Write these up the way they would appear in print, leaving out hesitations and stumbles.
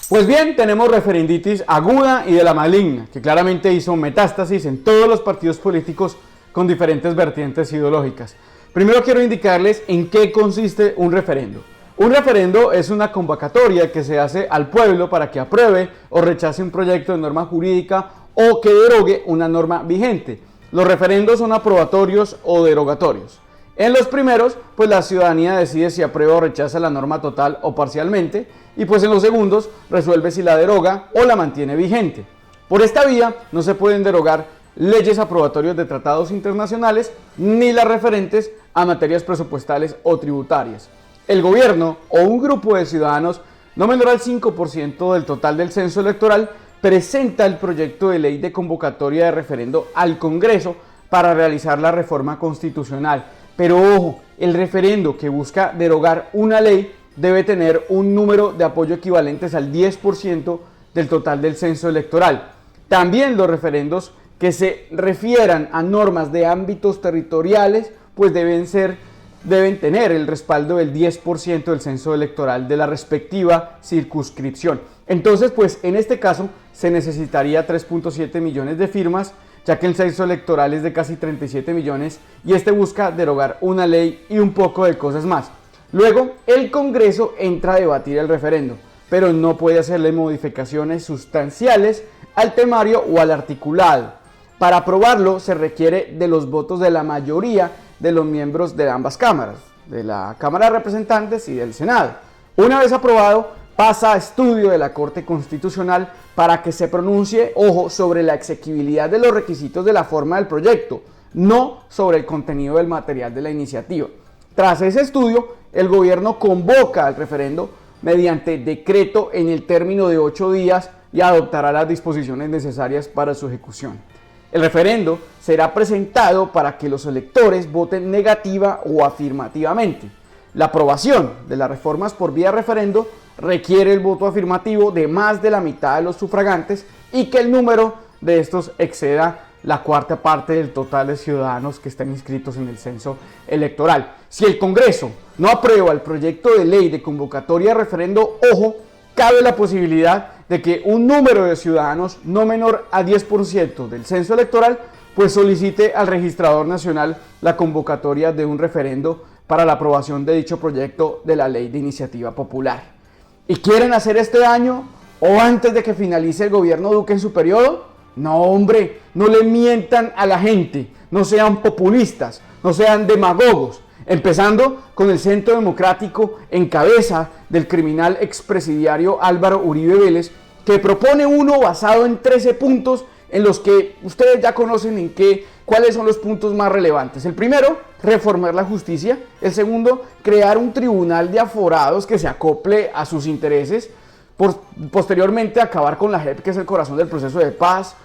Pues bien, tenemos referenditis aguda y de la maligna, que claramente hizo metástasis en todos los partidos políticos con diferentes vertientes ideológicas. Primero quiero indicarles en qué consiste un referendo. Un referendo es una convocatoria que se hace al pueblo para que apruebe o rechace un proyecto de norma jurídica o que derogue una norma vigente. Los referendos son aprobatorios o derogatorios. En los primeros, pues la ciudadanía decide si aprueba o rechaza la norma total o parcialmente, y pues en los segundos resuelve si la deroga o la mantiene vigente. Por esta vía no se pueden derogar leyes aprobatorias de tratados internacionales ni las referentes a materias presupuestales o tributarias. El gobierno o un grupo de ciudadanos, no menor al 5% del total del censo electoral, presenta el proyecto de ley de convocatoria de referendo al Congreso para realizar la reforma constitucional. Pero ojo, el referendo que busca derogar una ley debe tener un número de apoyo equivalentes al 10% del total del censo electoral. También los referendos que se refieran a normas de ámbitos territoriales, pues deben tener el respaldo del 10% del censo electoral de la respectiva circunscripción. Entonces, pues en este caso se necesitaría 3.7 millones de firmas, ya que el censo electoral es de casi 37 millones y este busca derogar una ley y un poco de cosas más. Luego, el Congreso entra a debatir el referendo, pero no puede hacerle modificaciones sustanciales al temario o al articulado. Para aprobarlo se requiere de los votos de la mayoría de los miembros de ambas cámaras, de la Cámara de Representantes y del Senado. Una vez aprobado, pasa a estudio de la Corte Constitucional para que se pronuncie, ojo, sobre la exequibilidad de los requisitos de la forma del proyecto, no sobre el contenido del material de la iniciativa. Tras ese estudio, el gobierno convoca al referendo mediante decreto en el término de 8 días y adoptará las disposiciones necesarias para su ejecución. El referendo será presentado para que los electores voten negativa o afirmativamente. La aprobación de las reformas por vía referendo requiere el voto afirmativo de más de la mitad de los sufragantes y que el número de estos exceda la cuarta parte del total de ciudadanos que están inscritos en el censo electoral. Si el Congreso no aprueba el proyecto de ley de convocatoria de referendo, ojo, cabe la posibilidad de que un número de ciudadanos no menor a 10% del censo electoral pues solicite al registrador nacional la convocatoria de un referendo para la aprobación de dicho proyecto de la ley de iniciativa popular. ¿Y quieren hacer este año o antes de que finalice el gobierno Duque en su periodo? No, hombre, no le mientan a la gente, no sean populistas, no sean demagogos. Empezando con el Centro Democrático en cabeza del criminal expresidiario Álvaro Uribe Vélez, que propone uno basado en 13 puntos en los que ustedes ya conocen cuáles son los puntos más relevantes. El primero, reformar la justicia. El segundo, crear un tribunal de aforados que se acople a sus intereses. Posteriormente, acabar con la JEP, que es el corazón del proceso de paz.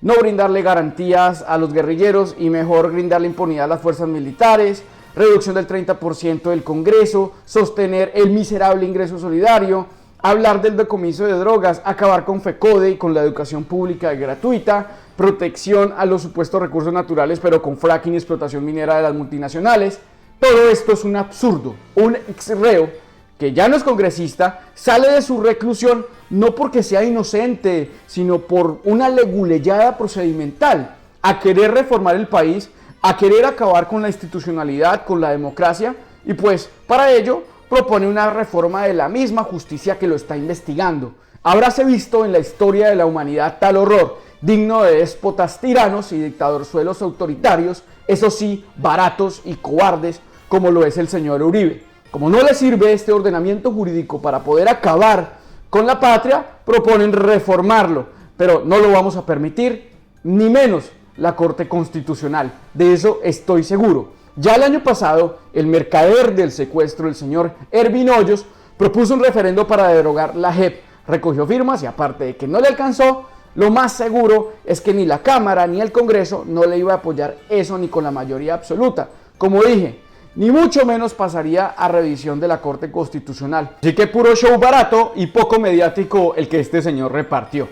No brindarle garantías a los guerrilleros y mejor brindarle impunidad a las fuerzas militares. Reducción del 30% del Congreso, sostener el miserable ingreso solidario, hablar del decomiso de drogas, acabar con FECODE y con la educación pública y gratuita, protección a los supuestos recursos naturales pero con fracking y explotación minera de las multinacionales. Todo esto es un absurdo. Un exreo que ya no es congresista sale de su reclusión no porque sea inocente, sino por una leguleyada procedimental a querer reformar el país, a querer acabar con la institucionalidad, con la democracia, y pues para ello propone una reforma de la misma justicia que lo está investigando. Habráse visto en la historia de la humanidad tal horror, digno de déspotas tiranos y dictadorzuelos autoritarios, eso sí, baratos y cobardes, como lo es el señor Uribe. Como no le sirve este ordenamiento jurídico para poder acabar con la patria, proponen reformarlo, pero no lo vamos a permitir, ni menos la Corte Constitucional, de eso estoy seguro. Ya el año pasado, el mercader del secuestro, el señor Ervin Hoyos, propuso un referendo para derogar la JEP, recogió firmas y aparte de que no le alcanzó, lo más seguro es que ni la Cámara ni el Congreso no le iba a apoyar eso ni con la mayoría absoluta. Como dije, ni mucho menos pasaría a revisión de la Corte Constitucional. Así que puro show barato y poco mediático el que este señor repartió.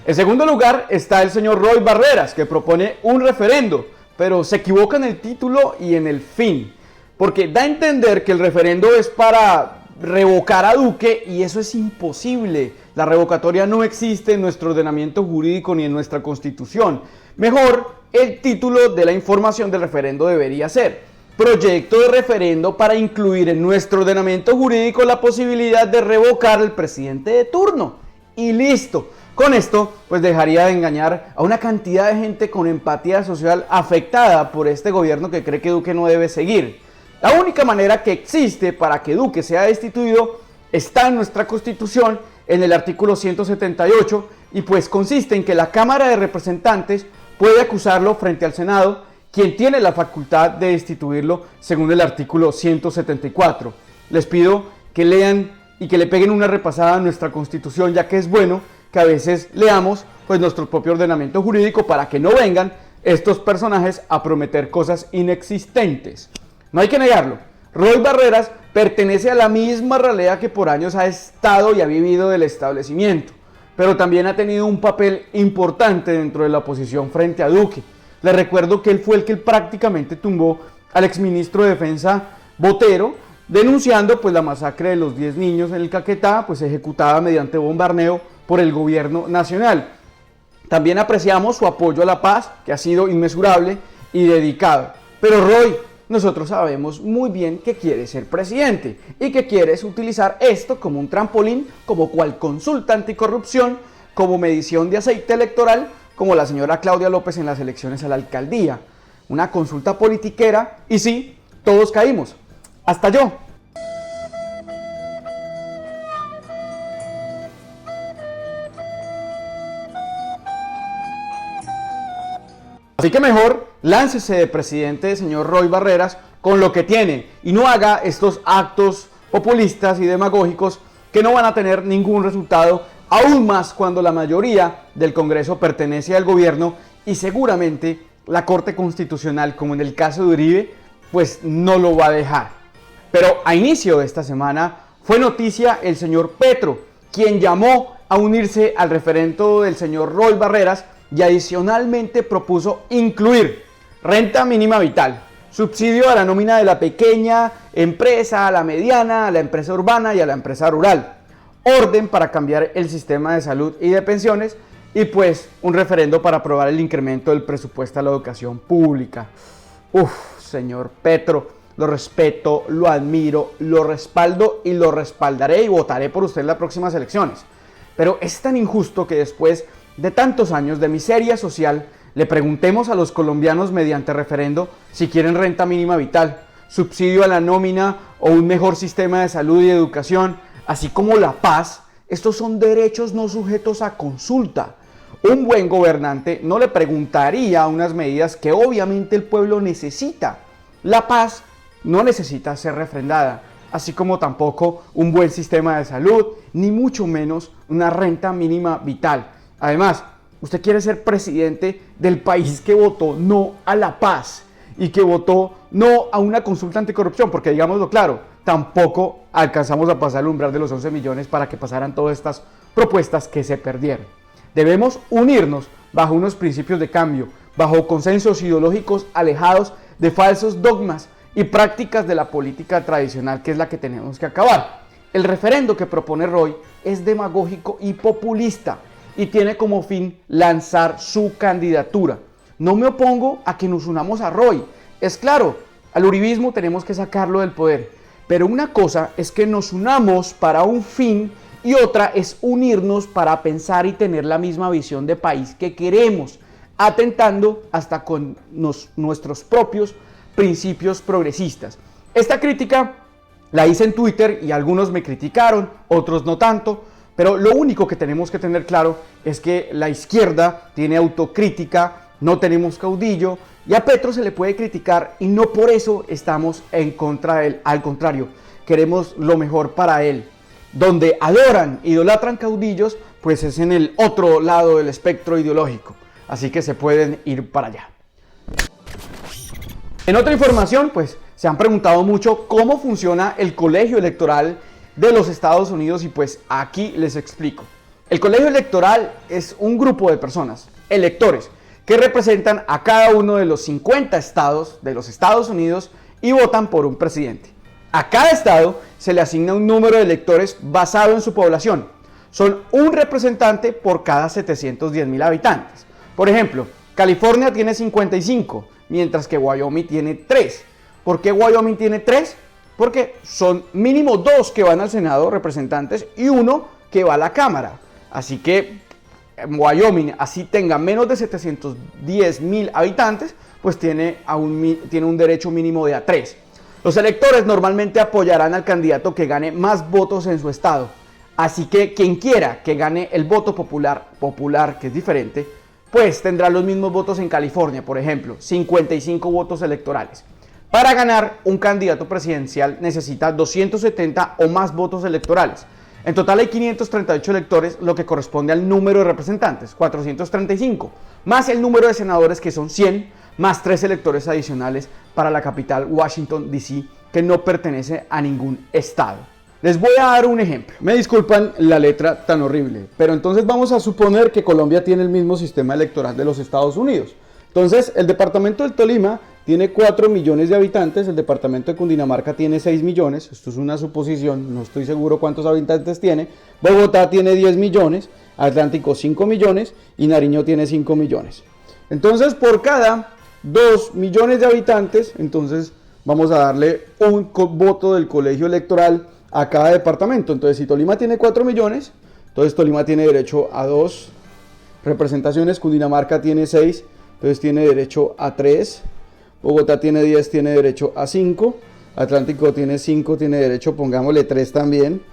En segundo lugar está el señor Roy Barreras, que propone un referendo, pero se equivoca en el título y en el fin, porque da a entender que el referendo es para revocar a Duque, y eso es imposible. La revocatoria no existe en nuestro ordenamiento jurídico ni en nuestra Constitución. Mejor, el título de la información del referendo debería ser: proyecto de referendo para incluir en nuestro ordenamiento jurídico la posibilidad de revocar al presidente de turno. Y listo. Con esto, pues dejaría de engañar a una cantidad de gente con empatía social afectada por este gobierno que cree que Duque no debe seguir. La única manera que existe para que Duque sea destituido está en nuestra Constitución, en el artículo 178, y pues consiste en que la Cámara de Representantes puede acusarlo frente al Senado, quien tiene la facultad de destituirlo según el artículo 174. Les pido que lean y que le peguen una repasada a nuestra Constitución, ya que es bueno que a veces leamos pues nuestro propio ordenamiento jurídico para que no vengan estos personajes a prometer cosas inexistentes. No hay que negarlo, Roy Barreras pertenece a la misma ralea que por años ha estado y ha vivido del establecimiento, pero también ha tenido un papel importante dentro de la oposición frente a Duque. Les recuerdo que él fue el que prácticamente tumbó al exministro de Defensa Botero, denunciando pues la masacre de los 10 niños en el Caquetá, pues ejecutada mediante bombardeo por el gobierno nacional. También apreciamos su apoyo a la paz, que ha sido inmesurable y dedicado. Pero Roy, nosotros sabemos muy bien que quiere ser presidente y que quieres utilizar esto como un trampolín, como cual consulta anticorrupción, como medición de aceite electoral, como la señora Claudia López en las elecciones a la alcaldía. Una consulta politiquera, y sí, todos caímos. Hasta yo. Así que mejor láncese de presidente, señor Roy Barreras, con lo que tiene, y no haga estos actos populistas y demagógicos que no van a tener ningún resultado, aún más cuando la mayoría del Congreso pertenece al gobierno y seguramente la Corte Constitucional, como en el caso de Uribe, pues no lo va a dejar. Pero a inicio de esta semana fue noticia el señor Petro, quien llamó a unirse al referendo del señor Roy Barreras y adicionalmente propuso incluir renta mínima vital, subsidio a la nómina de la pequeña empresa, a la mediana, a la empresa urbana y a la empresa rural, orden para cambiar el sistema de salud y de pensiones, y pues un referendo para aprobar el incremento del presupuesto a la educación pública. Señor Petro, lo respeto, lo admiro, lo respaldo y lo respaldaré y votaré por usted en las próximas elecciones. Pero es tan injusto que después de tantos años de miseria social le preguntemos a los colombianos mediante referendo si quieren renta mínima vital, subsidio a la nómina o un mejor sistema de salud y educación, así como la paz. Estos son derechos no sujetos a consulta. Un buen gobernante no le preguntaría unas medidas que obviamente el pueblo necesita. La paz no necesita ser refrendada, así como tampoco un buen sistema de salud, ni mucho menos una renta mínima vital. Además, usted quiere ser presidente del país que votó no a la paz y que votó no a una consulta anticorrupción, porque digámoslo claro, tampoco alcanzamos a pasar el umbral de los 11 millones para que pasaran todas estas propuestas que se perdieron. Debemos unirnos bajo unos principios de cambio, bajo consensos ideológicos alejados de falsos dogmas y prácticas de la política tradicional, que es la que tenemos que acabar. El referendo que propone Roy es demagógico y populista y tiene como fin lanzar su candidatura. No me opongo a que nos unamos a Roy. Es claro, al uribismo tenemos que sacarlo del poder. Pero una cosa es que nos unamos para un fin y otra es unirnos para pensar y tener la misma visión de país que queremos, atentando hasta con nuestros propios principios progresistas. Esta crítica la hice en Twitter y algunos me criticaron, otros no tanto, pero lo único que tenemos que tener claro es que la izquierda tiene autocrítica, no tenemos caudillo, y a Petro se le puede criticar y no por eso estamos en contra de él. Al contrario, queremos lo mejor para él. Donde adoran, idolatran caudillos, pues es en el otro lado del espectro ideológico. Así que se pueden ir para allá. En otra información, pues se han preguntado mucho cómo funciona el colegio electoral de los Estados Unidos y pues aquí les explico. El colegio electoral es un grupo de personas, electores, que representan a cada uno de los 50 estados de los Estados Unidos y votan por un presidente. A cada estado se le asigna un número de electores basado en su población. Son un representante por cada 710.000 habitantes. Por ejemplo, California tiene 55, mientras que Wyoming tiene 3. ¿Por qué Wyoming tiene 3? Porque son mínimo 2 que van al Senado representantes y 1 que va a la Cámara. Así que Wyoming, así tenga menos de 710.000 habitantes, pues tiene un derecho mínimo de A3. Los electores normalmente apoyarán al candidato que gane más votos en su estado. Así que quien quiera que gane el voto popular, que es diferente, pues tendrá los mismos votos en California, por ejemplo, 55 votos electorales. Para ganar, un candidato presidencial necesita 270 o más votos electorales. En total hay 538 electores, lo que corresponde al número de representantes, 435, más el número de senadores, que son 100, más 3 electores adicionales para la capital, Washington, D.C., que no pertenece a ningún estado. Les voy a dar un ejemplo. Me disculpan la letra tan horrible, pero entonces vamos a suponer que Colombia tiene el mismo sistema electoral de los Estados Unidos. Entonces, el departamento del Tolima tiene 4 millones de habitantes, el departamento de Cundinamarca tiene 6 millones, esto es una suposición, no estoy seguro cuántos habitantes tiene. Bogotá tiene 10 millones, Atlántico 5 millones y Nariño tiene 5 millones. Entonces, por cada 2 millones de habitantes, entonces vamos a darle un voto del colegio electoral a cada departamento. Entonces, si Tolima tiene 4 millones, entonces Tolima tiene derecho a 2 representaciones, Cundinamarca tiene 6, entonces tiene derecho a 3, Bogotá tiene 10, tiene derecho a 5, Atlántico tiene 5, tiene derecho, pongámosle 3 también,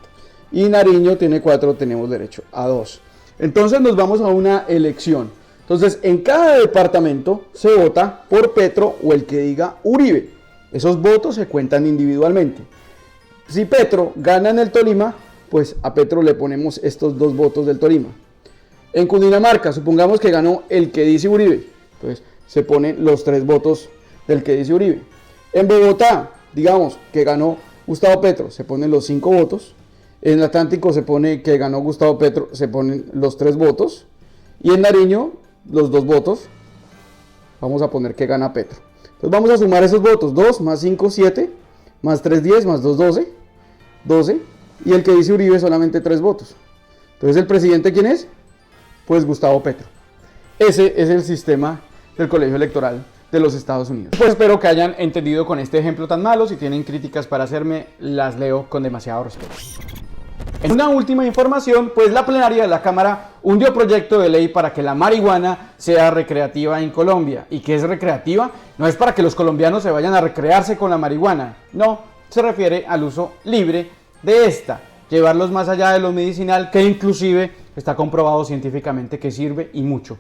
y Nariño tiene 4, tenemos derecho a 2. Entonces nos vamos a una elección. Entonces, en cada departamento se vota por Petro o el que diga Uribe. Esos votos se cuentan individualmente. Si Petro gana en el Tolima, pues a Petro le ponemos estos 2 votos del Tolima. En Cundinamarca, supongamos que ganó el que dice Uribe. Entonces, se ponen los 3 votos del que dice Uribe. En Bogotá, digamos que ganó Gustavo Petro, se ponen los 5 votos. En el Atlántico se pone que ganó Gustavo Petro, se ponen los 3 votos. Y en Nariño, los 2 votos. Vamos a poner que gana Petro. Entonces vamos a sumar esos votos. 2 más 5, 7. Más 3, 10. Más 2, 12. 12. Y el que dice Uribe solamente 3 votos. Entonces, ¿el presidente quién es? Pues Gustavo Petro. Ese es el sistema del colegio electoral de los Estados Unidos. Pues espero que hayan entendido con este ejemplo tan malo. Si tienen críticas para hacerme, las leo con demasiado respeto. En una última información, pues la plenaria de la Cámara hundió proyecto de ley para que la marihuana sea recreativa en Colombia. ¿Y qué es recreativa? No es para que los colombianos se vayan a recrearse con la marihuana. No, se refiere al uso libre de esta. Llevarlos más allá de lo medicinal, que inclusive está comprobado científicamente que sirve y mucho.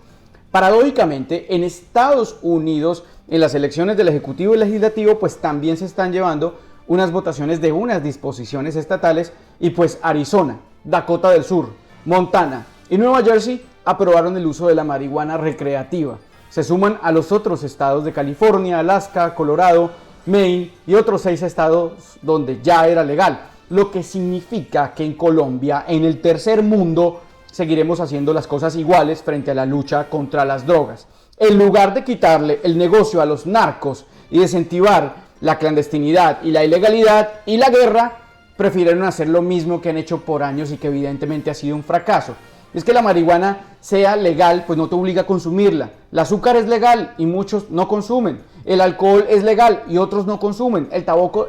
Paradójicamente, en Estados Unidos, en las elecciones del Ejecutivo y Legislativo, pues también se están llevando unas votaciones de unas disposiciones estatales y pues Arizona, Dakota del Sur, Montana y Nueva Jersey aprobaron el uso de la marihuana recreativa. Se suman a los otros estados de California, Alaska, Colorado, Maine y otros 6 estados donde ya era legal, lo que significa que en Colombia, en el tercer mundo, seguiremos haciendo las cosas iguales frente a la lucha contra las drogas. En lugar de quitarle el negocio a los narcos y incentivar la clandestinidad y la ilegalidad y la guerra, prefirieron hacer lo mismo que han hecho por años y que evidentemente ha sido un fracaso. Es que la marihuana sea legal, pues no te obliga a consumirla. El azúcar es legal y muchos no consumen. El alcohol es legal y otros no consumen. El tabaco,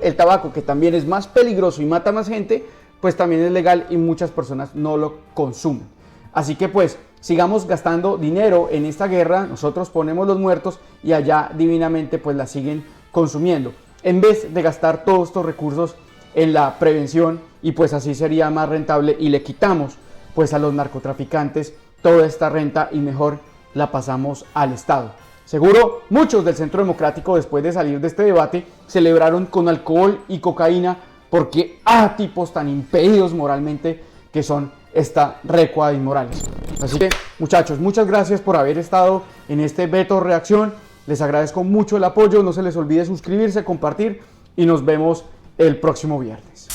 que también es más peligroso y mata más gente, pues también es legal y muchas personas no lo consumen. Así que pues sigamos gastando dinero en esta guerra, nosotros ponemos los muertos y allá divinamente pues la siguen consumiendo, en vez de gastar todos estos recursos en la prevención, y pues así sería más rentable y le quitamos pues a los narcotraficantes toda esta renta y mejor la pasamos al Estado. Seguro muchos del Centro Democrático, después de salir de este debate, celebraron con alcohol y cocaína porque tipos tan impedidos moralmente que son esta recua de inmorales. Así que muchachos, muchas gracias por haber estado en este Veto Reacción. Les agradezco mucho el apoyo, no se les olvide suscribirse, compartir y nos vemos el próximo viernes.